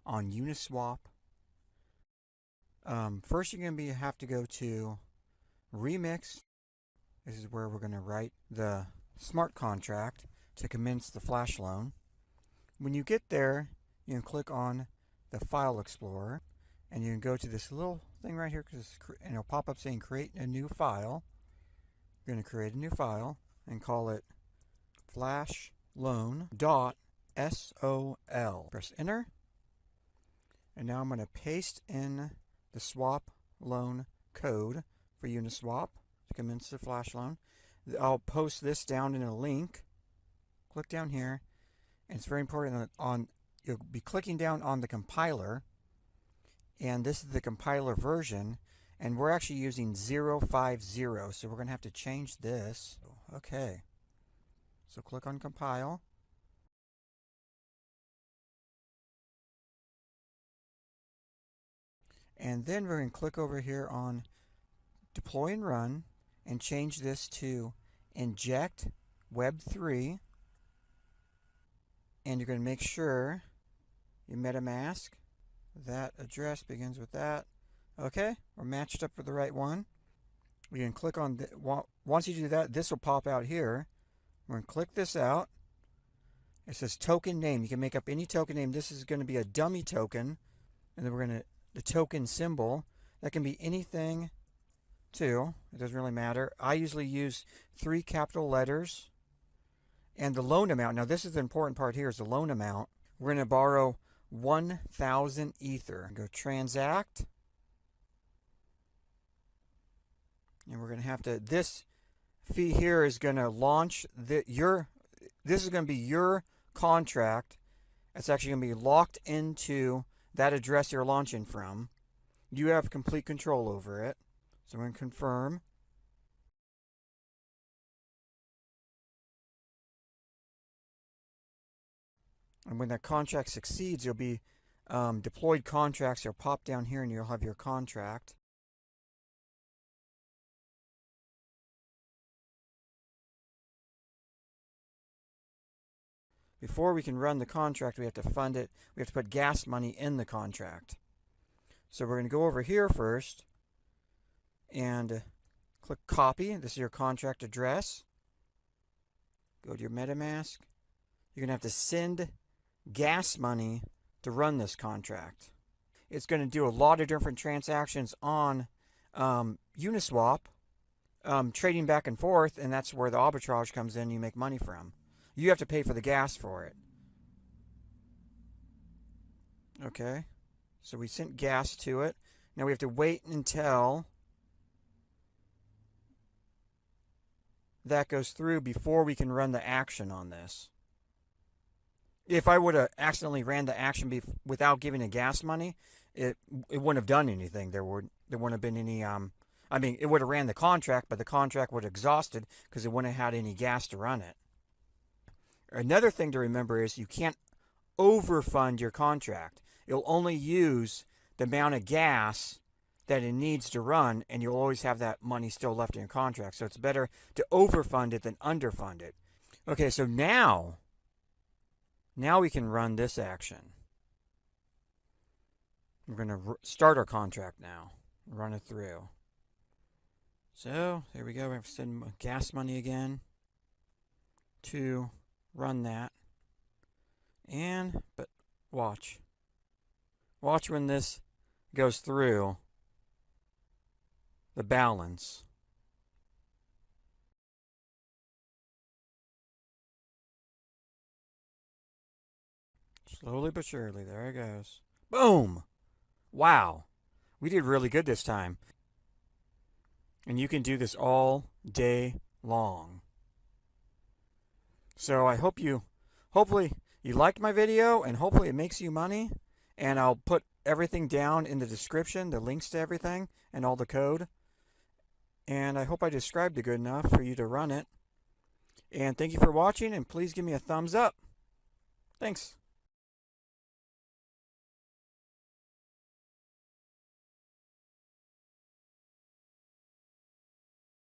on Uniswap. First, you're going to have to go to Remix. This is where we're going to write the smart contract to commence the flash loan. When you get there, you can click on the File Explorer, and you can go to this little thing right here, and it'll pop up saying create a new file. You're going to create a new file and call it flashloan.sol. Press enter. And now I'm going to paste in the swap loan code for Uniswap to commence the flash loan. I'll post this down in a link. Click down here. And it's very important you'll be clicking down on the compiler. And this is the compiler version. And we're actually using 050. So we're going to have to change this. Okay. So click on compile. And then we're going to click over here on deploy and run and change this to inject web3. And you're going to make sure your Metamask, that address begins with that. Okay, we're matched up with the right one. We can click on, once you do that, this will pop out here. We're going to click this out. It says token name. You can make up any token name. This is going to be a dummy token. And then we're going to, the token symbol, that can be anything too. It doesn't really matter. I usually use 3 capital letters. And the loan amount, now this is the important part here, is the loan amount. We're going to borrow 1,000 Ether. Go transact. And we're going to have to, this fee here is going to launch, this is going to be your contract. It's actually going to be locked into that address you're launching from. You have complete control over it. So I'm going to confirm. And when that contract succeeds, you'll be deployed contracts. You'll pop down here and you'll have your contract. Before we can run the contract, we have to fund it. We have to put gas money in the contract. So we're going to go over here first and click copy. This is your contract address. Go to your MetaMask. You're going to have to send gas money to run this contract. It's going to do a lot of different transactions on Uniswap, trading back and forth, and that's where the arbitrage comes in. You make money from. You have to pay for the gas for it. Okay, so we sent gas to it. Now we have to wait until that goes through before we can run the action on this. If I would have accidentally ran the action without giving the gas money, it wouldn't have done anything. There wouldn't have been any, I mean, it would have ran the contract, but the contract would have exhausted because it wouldn't have had any gas to run it. Another thing to remember is you can't overfund your contract. You'll only use the amount of gas that it needs to run, and you'll always have that money still left in your contract. So it's better to overfund it than underfund it. Okay, so now we can run this action. We're going to start our contract now. Run it through. So there we go. We have to send gas money again to run that. But watch when this goes through the balance. Slowly but surely, there it goes. Boom! Wow, we did really good this time. And you can do this all day long. So I hopefully you liked my video, and hopefully it makes you money. And I'll put everything down in the description, the links to everything and all the code. And I hope I described it good enough for you to run it. And thank you for watching, and please give me a thumbs up. Thanks.